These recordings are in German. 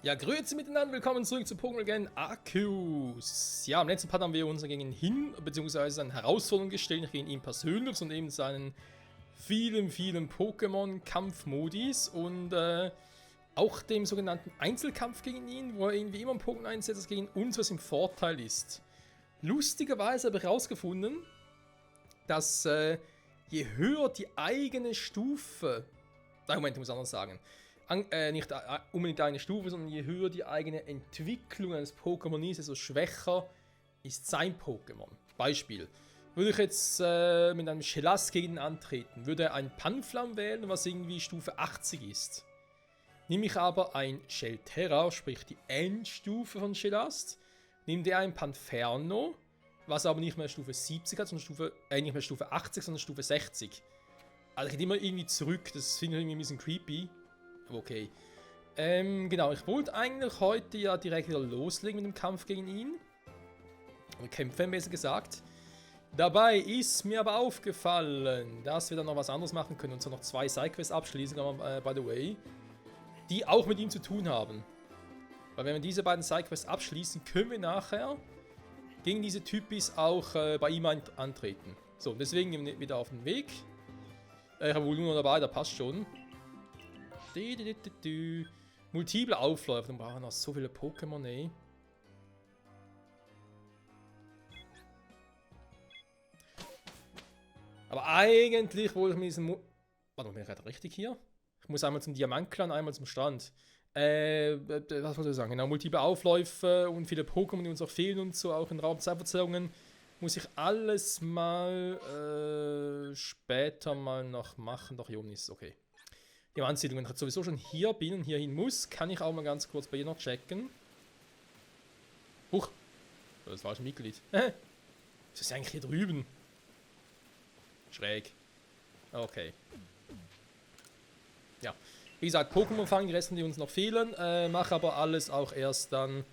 Ja, grüezi miteinander, willkommen zurück zu Pokémon Again Arceus. Ja, im letzten Part haben wir uns gegen ihn, beziehungsweise eine Herausforderung gestellt, nicht gegen ihn persönlich, sondern eben seinen vielen Pokémon-Kampfmodis und auch dem sogenannten Einzelkampf gegen ihn, wo er irgendwie immer ein Pokémon einsetzt, das gegen uns was im Vorteil ist. Lustigerweise habe ich herausgefunden, dass je höher die eigene Stufe, Moment, ich muss anders sagen, nicht unbedingt eine Stufe, sondern je höher die eigene Entwicklung eines Pokémon ist, desto schwächer ist sein Pokémon. Beispiel. Würde ich jetzt mit einem Shellas gegen ihn antreten, würde er ein Panflam wählen, was irgendwie Stufe 80 ist. Nehme ich aber ein Shelterra, sprich die Endstufe von Shellas, nimmt er ein Panferno, was aber nicht mehr Stufe 70 hat, sondern nicht mehr Stufe 80, sondern Stufe 60. Also ich gehe immer irgendwie zurück, das finde ich irgendwie ein bisschen creepy. Okay. Genau, ich wollte eigentlich heute ja direkt wieder loslegen mit dem Kampf gegen ihn. Oder kämpfen, besser gesagt. Dabei ist mir aber aufgefallen, dass wir dann noch was anderes machen können. Und zwar noch 2 Sidequests abschließen, by the way. Die auch mit ihm zu tun haben. Weil wenn wir diese beiden Sidequests abschließen, können wir nachher gegen diese Typis auch bei ihm antreten. So, deswegen gehen wir wieder auf den Weg. Ich habe wohl nur dabei, da passt schon. Multiple Aufläufe, dann brauchen wir noch so viele Pokémon, ey. Aber eigentlich wollte ich mit diesem... Warte mal, bin ich gerade richtig hier? Ich muss einmal zum Diamantclan, einmal zum Strand. Was wollte ich sagen? Genau, multiple Aufläufe und viele Pokémon, die uns auch fehlen und so, auch in Raumzeitverzerrungen. Muss ich alles mal später mal noch machen. Doch, hier oben ist es okay. Die Ansiedlung, wenn ich jetzt sowieso schon hier bin und hier hin muss, kann ich auch mal ganz kurz bei ihr noch checken. Huch, das war schon Mitglied. Das ist eigentlich hier drüben. Schräg. Okay. Ja, wie gesagt, Pokémon fangen, die Resten, die uns noch fehlen. Mache aber alles auch erst dann,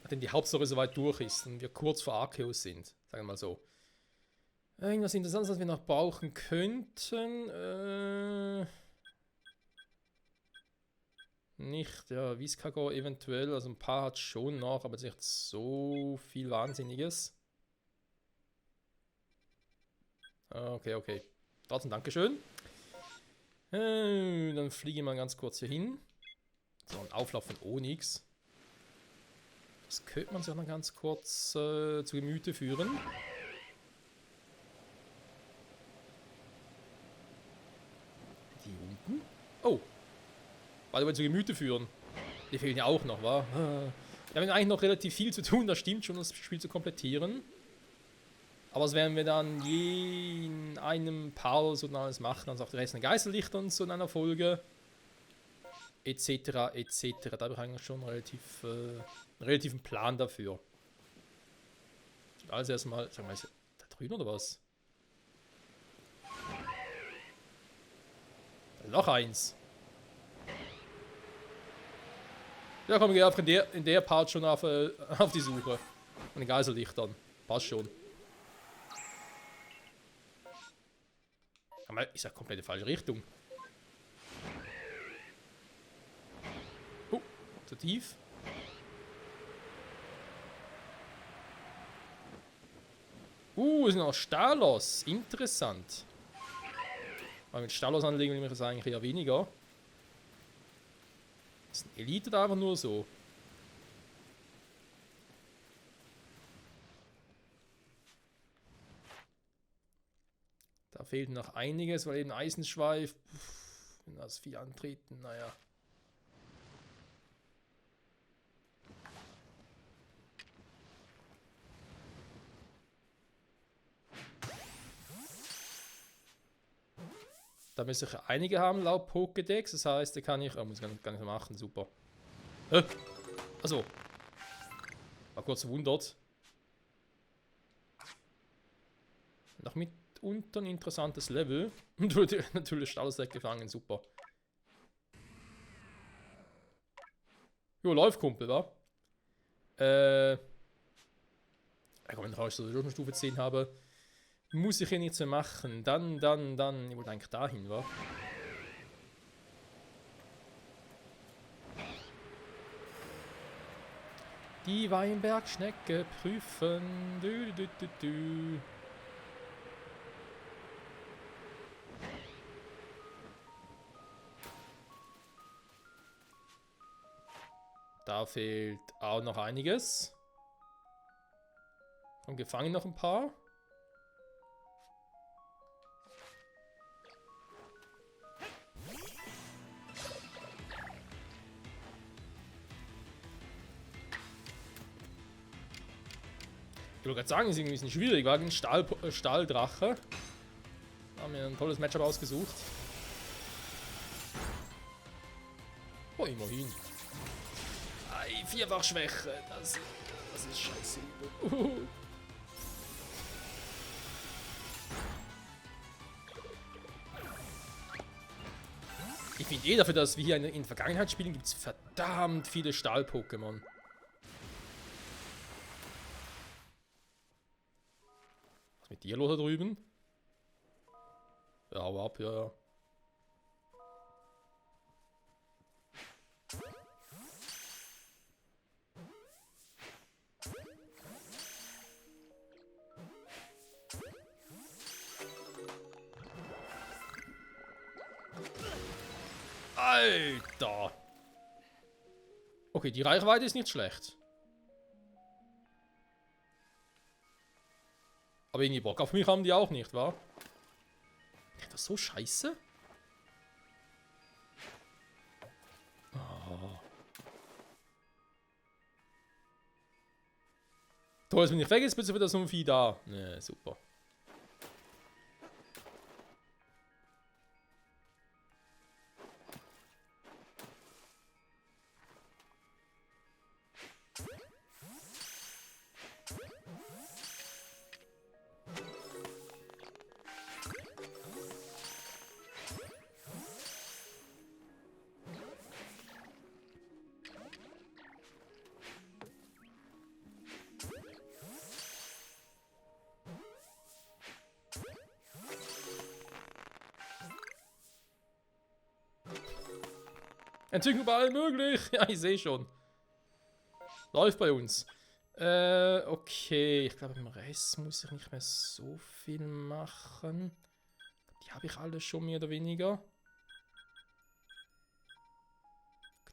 nachdem die Hauptstory soweit durch ist und wir kurz vor Arceus sind. Sagen wir mal so. Irgendwas Interessantes, was wir noch brauchen könnten. Nicht, ja, Viscago eventuell, also ein paar hat schon noch, aber nicht so viel Wahnsinniges. Okay. Trotzdem, Dankeschön. Dann fliege ich mal ganz kurz hier hin. So, ein Auflauf von Onyx. Das könnte man sich auch noch ganz kurz zu Gemüte führen. Die unten? Oh! Weil wir zu Gemüte führen. Die fehlen ja auch noch, wa? Wir haben eigentlich noch relativ viel zu tun, das stimmt schon, das Spiel zu komplettieren. Aber das werden wir dann je in einem Part so alles machen, also auch die Resten Geisterlichter und so in einer Folge. Etc. Da habe ich eigentlich schon einen relativen Plan dafür. Also erstmal, sagen wir mal, da drüben oder was? Noch eins. Ja komm, ich gehe einfach in der Part schon auf die Suche. Und den Geisellichtern. Passt schon. Aber ist ja komplett in die falsche Richtung. Zu tief. Ist noch Stalos. Interessant. Weil mit Stalos anlegen will ich das eigentlich eher weniger. Ist ein Elite da einfach nur so? Da fehlt noch einiges, weil eben Eisenschweif. Wenn das Vieh antreten, naja. Da müsste ich einige haben laut Pokédex, das heißt, da kann ich. Oh, muss ich gar nicht machen, super. Achso. War kurz verwundert. Noch mitunter ein interessantes Level. Und wurde natürlich Stalos weggefangen, super. Jo, läuft, Kumpel, wa? Komm, wenn ich schon Stufe 10 habe. Muss ich hier nichts mehr machen. Dann. Ich wollte eigentlich dahin, wa? Die Weinbergschnecke prüfen. Du, du, du, du. Da fehlt auch noch einiges. Und gefangen noch ein paar. Ich wollte gerade sagen, ist irgendwie ein bisschen schwierig, war ein Stahldrache. Da haben wir ein tolles Matchup ausgesucht. Oh, immerhin. Ei, vierfach Schwäche. Das ist scheiße. Ich finde eh dafür, dass wir hier in Vergangenheit spielen, gibt es verdammt viele Stahl-Pokémon. Was mit dir los da drüben? Ja, hau ab, ja. Alter! Okay, die Reichweite ist nicht schlecht. Aber irgendwie Bock auf mich haben die auch nicht, wa? Das ist so scheiße. Oh. Toll, dass wenn ich weg ist, bist du wieder so ein Vieh da. Ne, super. Entzündung überall möglich. Ja, ich sehe schon. Läuft bei uns. Okay. Ich glaube, im Rest muss ich nicht mehr so viel machen. Die habe ich alle schon mehr oder weniger.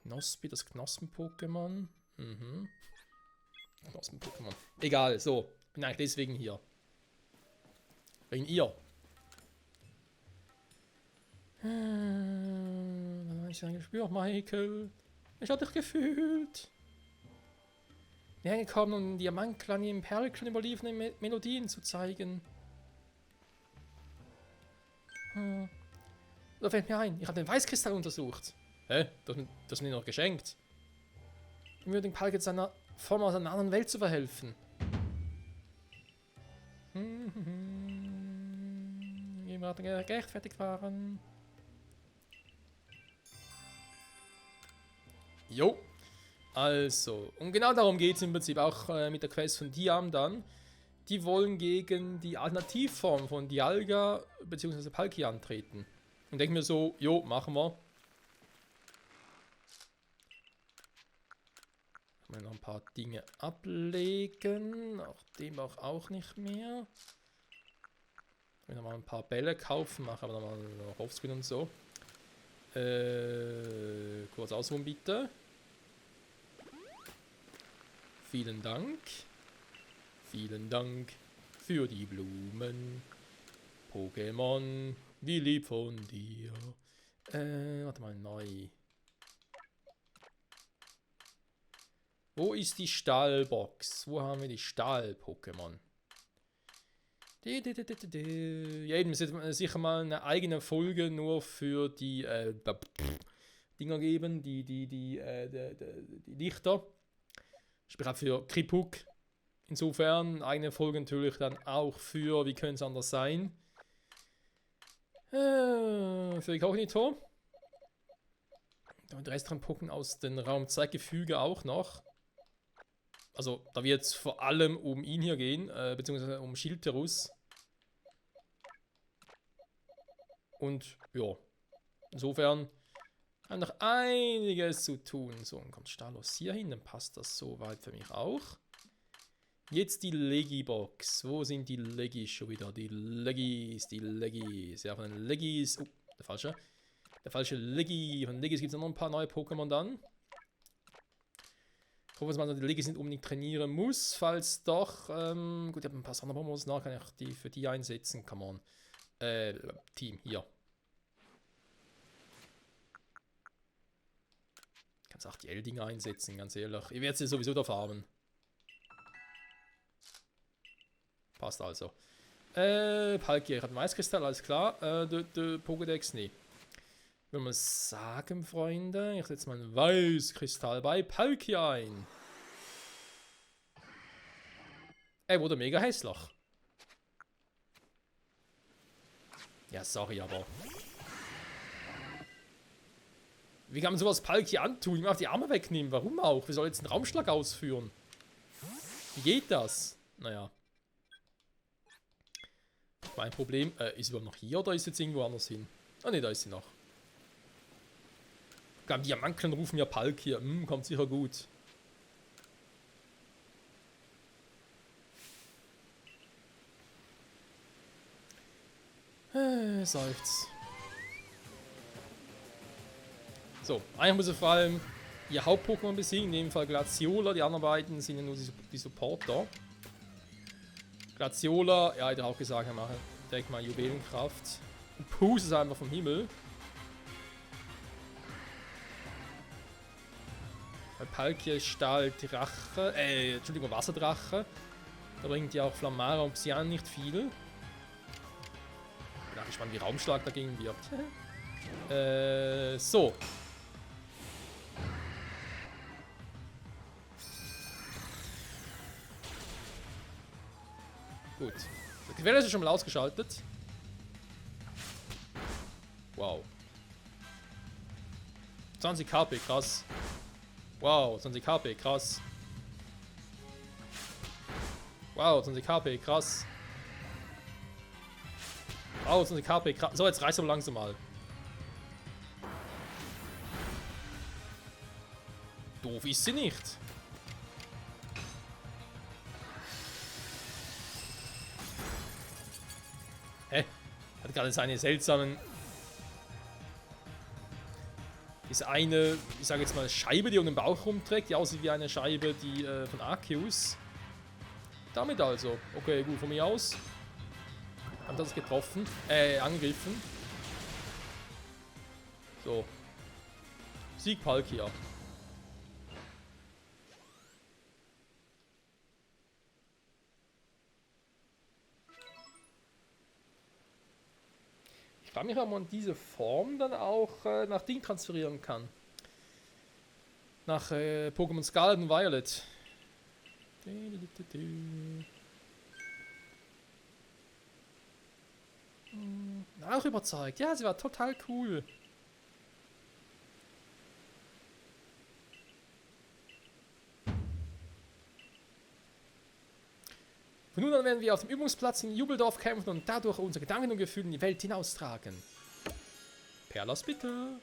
Knospi, das Knospen-Pokémon. Mhm. Knospen-Pokémon. Egal, so. Bin eigentlich deswegen hier. Wegen ihr. Dann habe ich ein Gespür, Michael. Ich habe dich gefühlt. Näher gekommen, um Diamantklan im Perlklan überlieferte Melodien zu zeigen. Da fällt mir ein, ich habe den Weißkristall untersucht. Hä? Das ist mir noch geschenkt. Um den Palket seiner Form aus einer anderen Welt zu verhelfen. Wir werden gerechtfertigt waren. Jo. Also, und genau darum geht es im Prinzip auch mit der Quest von Diam dann. Die wollen gegen die Alternativform von Dialga bzw. Palkia antreten. Und denke mir so, jo, machen wir. Mal noch ein paar Dinge ablegen. Auch nicht mehr. Ich will noch mal ein paar Bälle kaufen, mache aber nochmal noch Offscreen und so. Kurz ausruhen bitte. Vielen Dank. Vielen Dank für die Blumen. Pokémon, wie lieb von dir. Warte mal, neu. Wo ist die Stahlbox? Wo haben wir die Stahl-Pokémon? Ja, eben, es wird sicher mal eine eigene Folge nur für die Dinger geben, die Lichter. Sprich auch für Kripuk. Insofern, eigene Folge natürlich dann auch für, wie könnte es anders sein? Für die Kognito. Und die restlichen Pokémon aus dem Raum-Zeitgefüge auch noch. Also, da wird es vor allem um ihn hier gehen, beziehungsweise um Schilterus. Und, ja. Insofern, Haben noch einiges zu tun. So, dann kommt Stalos hier hin, dann passt das soweit für mich auch. Jetzt die Leggy-Box. Wo sind die Leggys schon wieder? Die Leggys, die Leggys. Ja, von den Leggys. Oh, der falsche. Der falsche Leggy. Von den Leggys gibt es noch ein paar neue Pokémon dann. Ich hoffe, dass man die Leggys nicht unbedingt trainieren muss. Falls doch, gut, ich habe ein paar Sonderpokémon nach, kann ich die für die einsetzen. Come on. Team, hier. Kannst auch die L-Dinger einsetzen, ganz ehrlich. Ich werde sie sowieso da farmen. Passt also. Palkia hat Maiskristall, alles klar. Der Pokédex, nee. Würde man sagen, Freunde, ich setze mal einen Weißkristall bei Palkia ein. Er wurde mega hässlich. Ja, sorry, aber... Wie kann man sowas Palkia antun? Ich muss die Arme wegnehmen. Warum auch? Wir sollen jetzt einen Raumschlag ausführen. Wie geht das? Naja. Mein Problem. Ist sie überhaupt noch hier oder ist sie jetzt irgendwo anders hin? Ah ne, da ist sie noch. Ich glaube, Diamanten rufen ja Palkia. Kommt sicher gut. Seufz. So, eigentlich muss er vor allem ihr Haupt-Pokémon besiegen, in dem Fall Glaciola, die anderen beiden sind ja nur die Supporter. Glaciola, ja, hätte auch gesagt, wir machen direkt mal Juwelenkraft. Und Pus ist einfach vom Himmel. Bei Palkia Stahl Drache, Entschuldigung, Wasserdrache. Da bringt ja auch Flammara und Psyan nicht viel. Ich bin gespannt, wie Raumschlag dagegen wirkt. So. Gut. Das Quelle ist schon mal ausgeschaltet. Wow. 20 KP, krass. Wow, 20 KP, krass. Wow, 20 KP, krass. Wow, 20 KP, krass. So, jetzt reißt aber langsam mal. Doof ist sie nicht. Hä? Hat gerade seine seltsamen... Diese eine, ich sage jetzt mal, Scheibe, die um den Bauch rumträgt, die aussieht wie eine Scheibe, die von Arceus. Damit also. Okay, gut, von mir aus. Haben das getroffen. Angegriffen. So. Sieg Palkia. Ich frage mich, ob man diese Form dann auch nach Ding transferieren kann. Nach Pokémon Scarlet und Violet. Auch überzeugt. Ja, sie war total cool. Von nun an werden wir auf dem Übungsplatz in Jubeldorf kämpfen und dadurch unsere Gedanken und Gefühle in die Welt hinaustragen. Perlas bitte.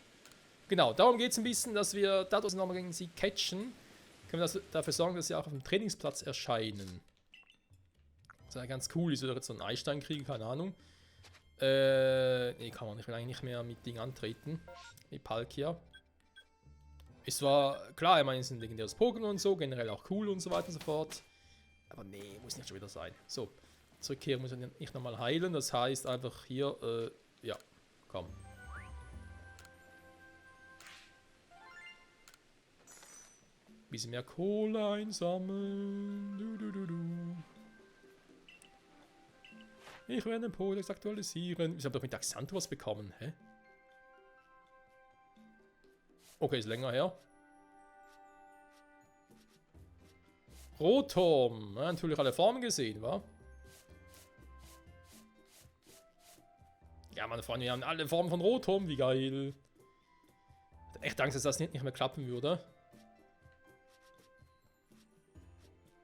Genau, darum geht es ein bisschen, dass wir dadurch nochmal gegen sie catchen. Können wir dafür sorgen, dass sie auch auf dem Trainingsplatz erscheinen. Das ist ja ganz cool, ich soll jetzt so einen Eistein kriegen, keine Ahnung. Nee, kann man nicht, will eigentlich nicht mehr mit Ding antreten. Mit Palkia. Es war klar, ich meine, es ist ein legendäres Pokémon und so, generell auch cool und so weiter und so fort. Aber nee, muss nicht schon wieder sein. So, zurückkehren muss ich nicht nochmal heilen. Das heißt einfach hier, ja, komm. Bisschen mehr Kohle einsammeln. Ich werde den Podex aktualisieren. Ich habe doch mit Axanto was bekommen, hä? Okay, ist länger her. Rotom. Ja, natürlich alle Formen gesehen, wa? Ja, meine Freunde, wir haben alle Formen von Rotom. Wie geil. Ich hatte echt Angst, dass das nicht mehr klappen würde.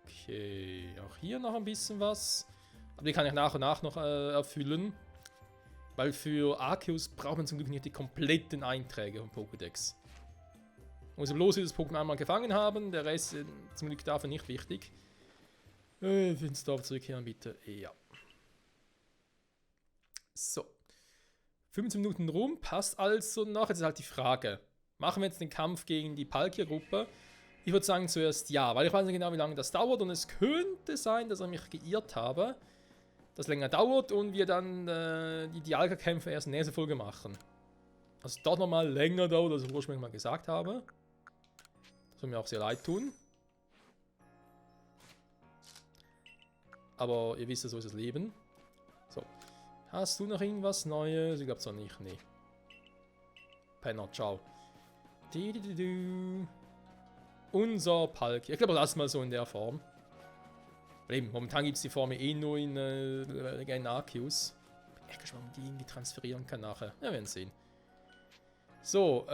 Okay, auch hier noch ein bisschen was. Aber die kann ich nach und nach noch erfüllen. Weil für Arceus braucht man zum Glück nicht die kompletten Einträge vom Pokédex. Man muss bloß dieses Pokémon einmal gefangen haben, der Rest zum Glück dafür nicht wichtig. Finstorf zurückkehren bitte. Ja. So. 15 Minuten rum, passt also noch. Jetzt ist halt die Frage. Machen wir jetzt den Kampf gegen die Palkia-Gruppe? Ich würde sagen zuerst ja, weil ich weiß nicht genau, wie lange das dauert und es könnte sein, dass ich mich geirrt habe, dass es länger dauert und wir dann die Dialga-Kämpfe erst in der nächsten Folge machen. Also es dort nochmal länger dauert, als ich ursprünglich mal gesagt habe. Das soll mir auch sehr leid tun. Aber ihr wisst ja, so ist das Leben. So. Hast du noch irgendwas Neues? Ich glaube zwar nicht, nee. Penner, ciao. Unser Palkia. Ich glaube, das mal so in der Form. Weil eben, momentan gibt es die Form eh nur in Arceus. Ich kann schon mal die irgendwie transferieren kann nachher. Ja, wir werden sehen. So,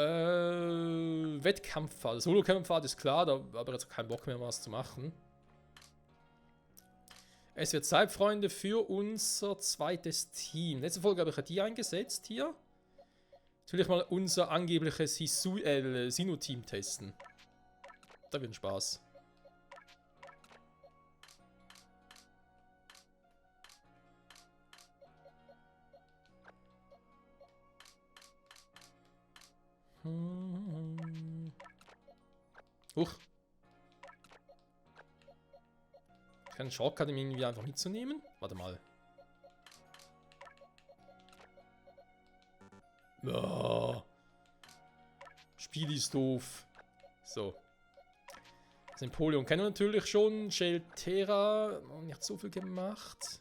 Wettkampffahrt. Solo-Kampffahrt ist klar, da habe ich jetzt keinen Bock mehr, was zu machen. Es wird Zeit, Freunde, für unser zweites Team. Letzte Folge habe ich ja die eingesetzt hier. Jetzt will ich mal unser angebliches Sinnoh-Team testen. Da wird Spaß. Huch. Keinen Shortcut, um irgendwie einfach mitzunehmen? Warte mal. Oh. Spiel ist doof. So. Das Empoleon kennen wir natürlich schon. Sheltera. Nicht so viel gemacht.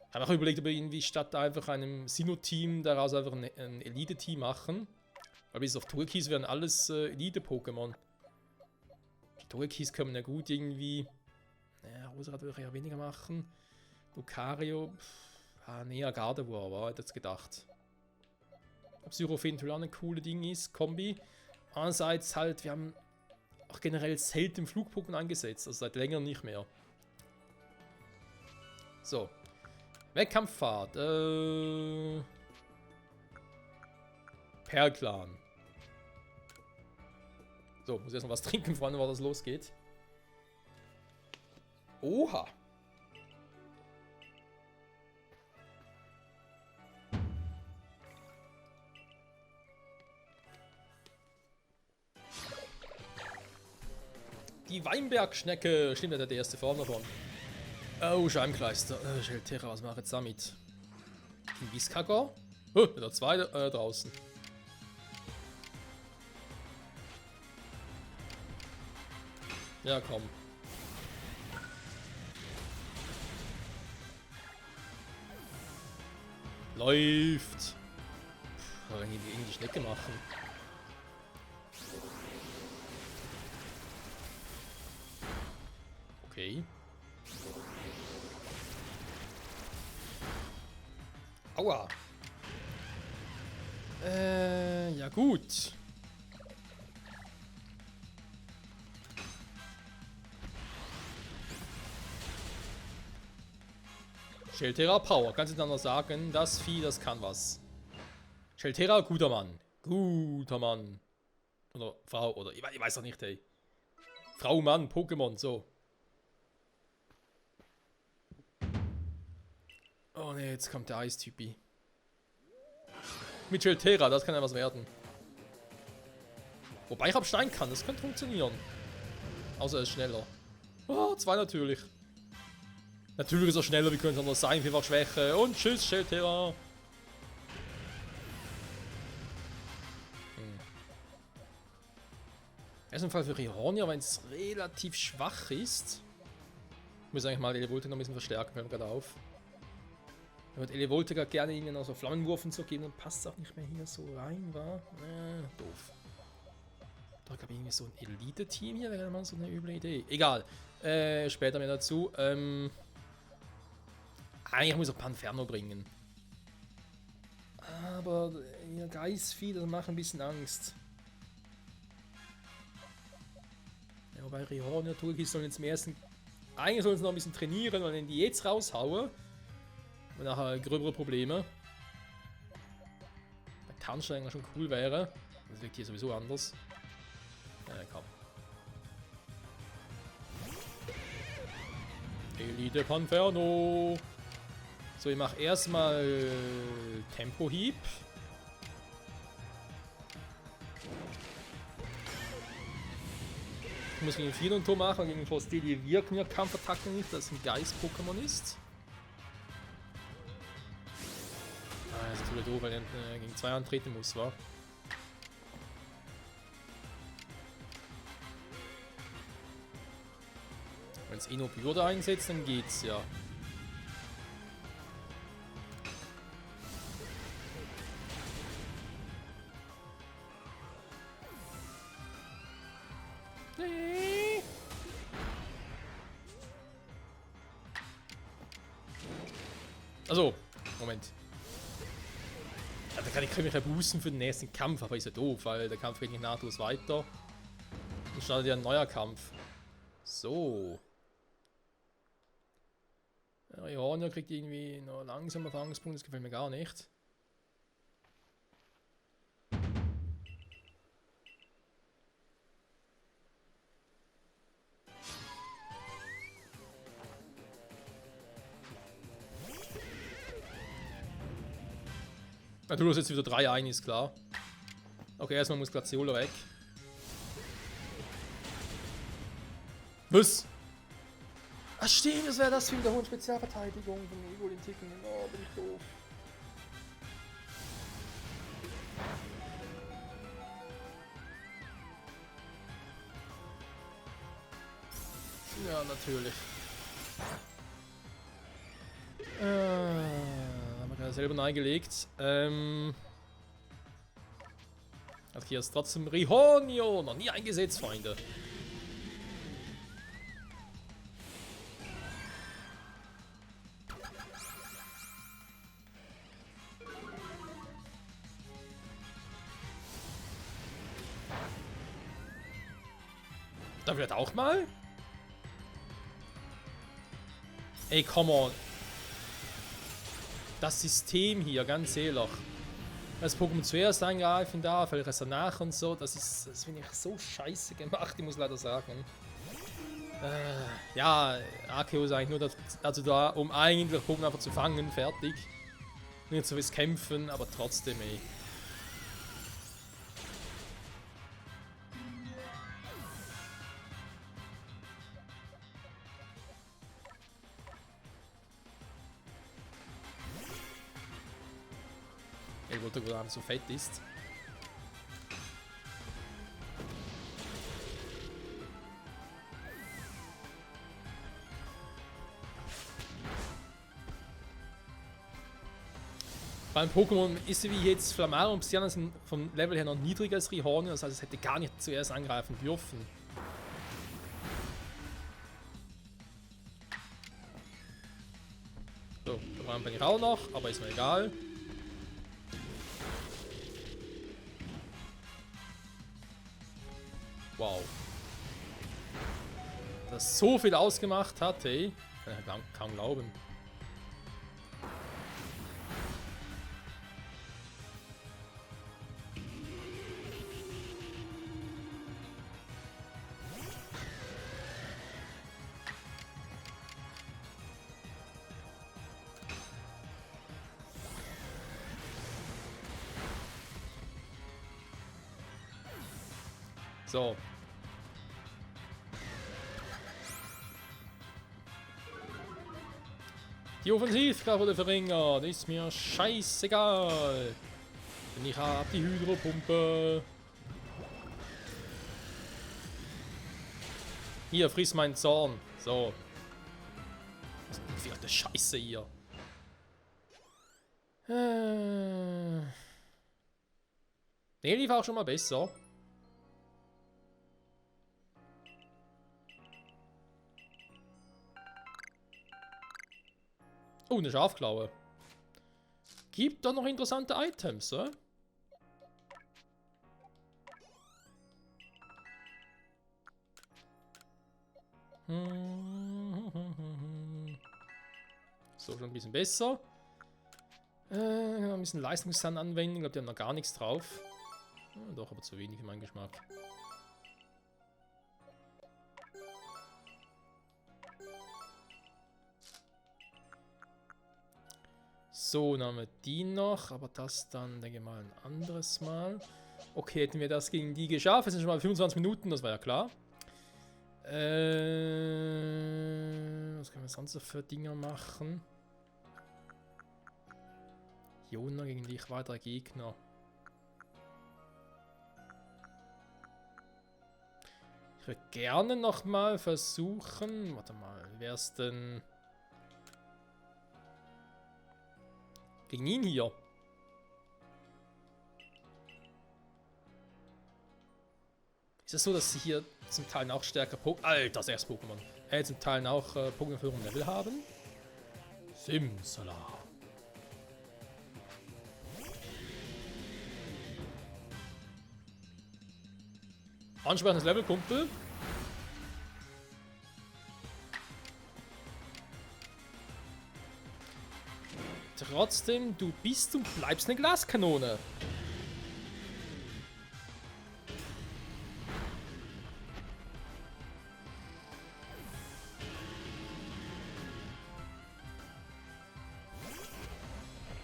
Ich habe auch überlegt, ob wir irgendwie statt einfach einem Sinnoh-Team daraus einfach ein Elite-Team machen. Weil bis auf Togekiss wären alles Elite-Pokémon. Die Togekiss können ja gut irgendwie. Naja, Roserad würde ich ja weniger machen. Lucario. Nee, Gardevoir, aber hätte jetzt gedacht. Psychofin natürlich auch ein cooles Ding ist. Kombi. Andererseits halt, wir haben auch generell selten Flugpokémon eingesetzt. Also seit längerem nicht mehr. So. Wettkampffahrt. Perlclan. So, muss erst noch was trinken, Freunde, bevor das losgeht. Oha. Die Weinbergschnecke. Stimmt, das hat die erste Form davon. Oh, Scheimkleister. Sheltera, was mache ich jetzt damit? Ein Biskagor? Oh, der zweite draußen. Ja, komm. Läuft. Puh, irgendwie Schnecke machen. Okay. Aua. Ja gut. Sheltera Power, kannst du dann noch sagen, das Vieh, das kann was. Sheltera, guter Mann. Guter Mann. Oder Frau, oder ich weiß doch nicht, ey. Frau, Mann, Pokémon, so. Oh ne, jetzt kommt der Eistypi. Mit Sheltera, das kann ja was werden. Wobei ich ab Stein kann, das könnte funktionieren. Außer er ist schneller. Oh, 2 natürlich. Natürlich ist er schneller, wie könnte es anders sein? Vielfach Schwäche. Und tschüss, Sheltera. Erst im Fall für Rihornia, wenn es relativ schwach ist. Ich muss eigentlich mal Elevoltega noch ein bisschen verstärken, fällt mir gerade auf. Ich würde Elevoltega gerne ihnen noch so Flammenwurf und so geben, dann passt es auch nicht mehr hier so rein, war. Doof. Da gab ich irgendwie so ein Elite-Team hier, wäre mal so eine üble Idee. Egal. Später mehr dazu. Eigentlich muss ich auch Panferno bringen. Aber ihr Geistvieh, das macht ein bisschen Angst. Ja, wobei Rihornia, Togekiss sollen jetzt im ersten. Eigentlich sollen sie noch ein bisschen trainieren, weil wenn die jetzt raushaue, Und nachher gröbere Probleme. Der Tarnstein schon cool wäre. Das wirkt hier sowieso anders. Komm. Elite Panferno. So, ich mache erstmal Tempohieb. Ich muss gegen 4 Tor machen, gegen Forsteli wirken ja Kampfattacken nicht, dass es ein Geist-Pokémon ist. Ah, das ist wieder doof, weil er gegen 2 antreten muss, wa? Wenn es Enobürde einsetzt, dann geht's ja. Also, Moment. Ja, da kann ich mich ja boosten für den nächsten Kampf, aber ist ja doof, weil der Kampf geht nicht nahtlos weiter. Dann startet ja ein neuer Kampf. So. Ja, Ionia kriegt irgendwie noch langsam Erfahrungspunkte, das gefällt mir gar nicht. Du hast jetzt wieder 3 ein, ist klar. Okay, erstmal muss Glaceola weg. Was? Ach stimmt, das wäre das für eine hohe Spezialverteidigung von Ego den Ticken. Oh, bin ich doof. Ja, natürlich. Haben wir selber eingelegt. Hat hier ist trotzdem Rihornio noch nie eingesetzt, Freunde. Da wird auch mal. Ey, come on. Das System hier, ganz ehrlich. Das Pokémon zuerst eingreifen darf, weil es danach und so, das finde ich so scheiße gemacht, ich muss leider sagen. Ja, Arceus ist eigentlich nur dazu da, um eigentlich Pokémon einfach zu fangen, fertig. Nicht so fürs Kämpfen, aber trotzdem, ey. Ich wollte, wo er so fett ist. Beim Pokémon ist wie jetzt Flamara und Psyana sind vom Level her noch niedriger als Rihornio, das heißt, es hätte gar nicht zuerst angreifen dürfen. So, da bin ich auch noch, aber ist mir egal. Wow. Das so viel ausgemacht hat, ey. Kann ich kaum glauben. So. Die Offensivkraft wurde verringert. Ist mir scheißegal. Denn ich habe die Hydropumpe. Hier, friss meinen Zorn. So. Was ist denn für eine Scheiße hier? Der lief auch schon mal besser. Oh, eine Schafklaue. Gibt da noch interessante Items, oder? So, schon ein bisschen besser. Ein bisschen Leistungssand anwenden. Ich glaube, die haben noch gar nichts drauf. Doch, aber zu wenig für meinen Geschmack. So, dann haben wir die noch, aber das dann, denke ich mal, ein anderes Mal. Okay, hätten wir das gegen die geschafft. Es sind schon mal 25 Minuten, das war ja klar. Was können wir sonst noch für Dinger machen? Jona gegen dich, weitere Gegner. Ich würde gerne nochmal versuchen. Warte mal, wer ist denn gegen ihn hier? Ist es so, dass sie hier zum Teil auch stärker Alter, das erste Pokémon. Zum Teil auch Pokémon für ein Level haben? Simsala. Ansprechendes Level, Kumpel. Trotzdem, du bist und bleibst eine Glaskanone.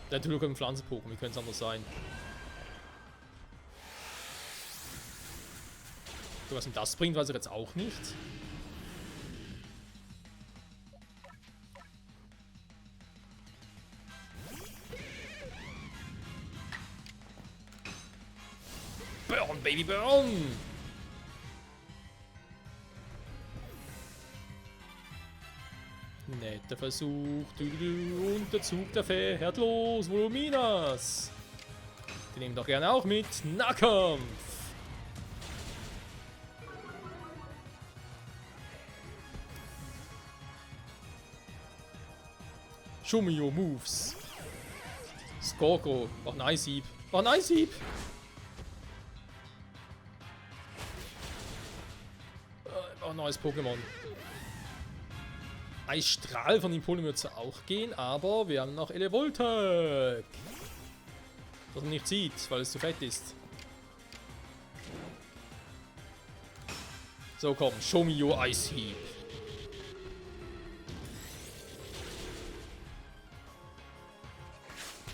Der Tuluk im Pflanzen-Pokémon, wie könnte es anders sein? So, was ihm das bringt, weiß ich jetzt auch nicht. Burn, Baby, burn! Netter Versuch. Und der Zug der fährt los. Voluminas. Die nehmen doch gerne auch mit. Nahkampf. Show me your moves. Skorko. Auch ein Eishieb. Auch ein Eishieb. Auch ein neues Pokémon. Eisstrahl von Impulum wird es auch gehen, aber wir haben noch Elevoltec. Das man nicht sieht, weil es zu fett ist. So, komm, show me your Ice Heap.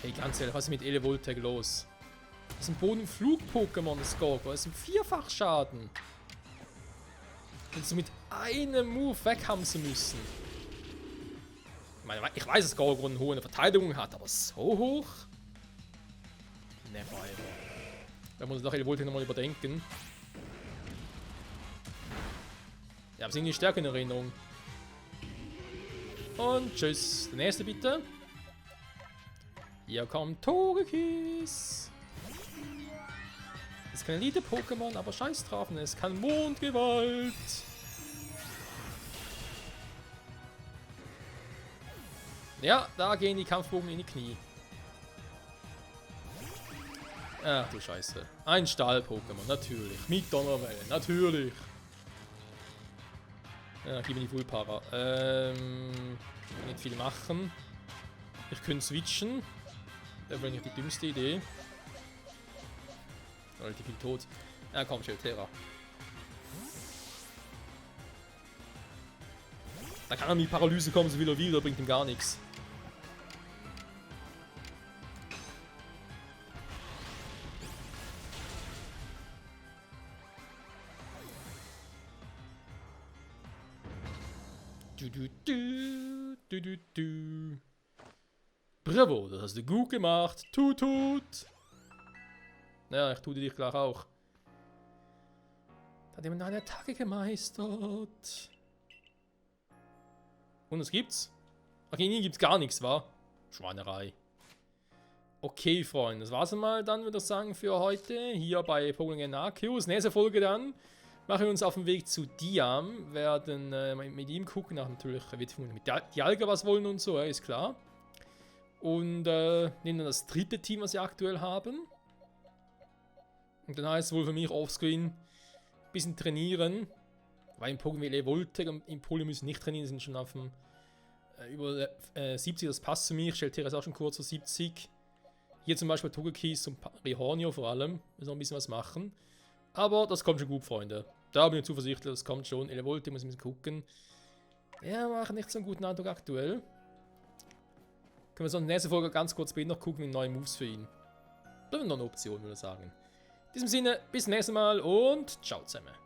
Hey, ganz ehrlich, was ist mit Elevoltec los? Das ist ein Bodenflug-Pokémon, das Skorko. Das ist ein Vierfachschaden. Hättest du mit einem Move weghamsen müssen. Ich weiß, dass Skorko eine hohe Verteidigung hat, aber so hoch? Never ever. Da muss ich doch Elevoltec nochmal überdenken. Ja, wir sind die Stärke in Erinnerung. Und tschüss. Der nächste bitte. Hier kommt Togekiss. Das ist kein Elite-Pokémon, aber scheiß drauf, es kann Mondgewalt. Ja, da gehen die Kampfbogen in die Knie. Ach du Scheiße. Ein Stahl-Pokémon, natürlich. Mit Donnerwelle, natürlich. Ja, gib mir die Full-Para. Nicht viel machen. Ich könnte switchen. Das wäre nicht die dümmste Idee. Relativ viel tot. Ja, komm, Terra. Da kann er mit Paralyse kommen, so wie er will, da bringt ihm gar nichts. Bravo, das hast du gut gemacht. Tut, tut. Ja, ich tue dich gleich auch. Da hat jemand eine Attacke gemeistert. Und was gibt's? Ach, gegen ihn gibt's gar nichts, wa? Schweinerei. Okay, Freunde, das war's einmal dann, würde ich sagen, für heute. Hier bei Pokémon Arceus. Nächste Folge dann. Machen wir uns auf den Weg zu Diam. Werden mit ihm gucken. Natürlich wird mit Dialga was wollen und so, ist klar. Und nehmen dann das dritte Team, was wir aktuell haben. Und dann heißt es wohl für mich offscreen ein bisschen trainieren. Weil im Pokémon wie Elevoltec und Impulum müssen nicht trainieren, sind schon auf dem über 70, das passt zu mir. Ich stelle Terra auch schon kurz auf 70. Hier zum Beispiel Togekiss und Rihornio vor allem. Müssen noch ein bisschen was machen. Aber das kommt schon gut, Freunde. Da bin ich zuversichtlich, das kommt schon. Elevolte muss ein bisschen gucken. Der macht nicht so einen guten Eindruck aktuell. Können wir so in der nächsten Folge ganz kurz bei ihm noch gucken, neue Moves für ihn. Das ist noch eine Option, würde ich sagen. In diesem Sinne, bis zum nächsten Mal und ciao zusammen.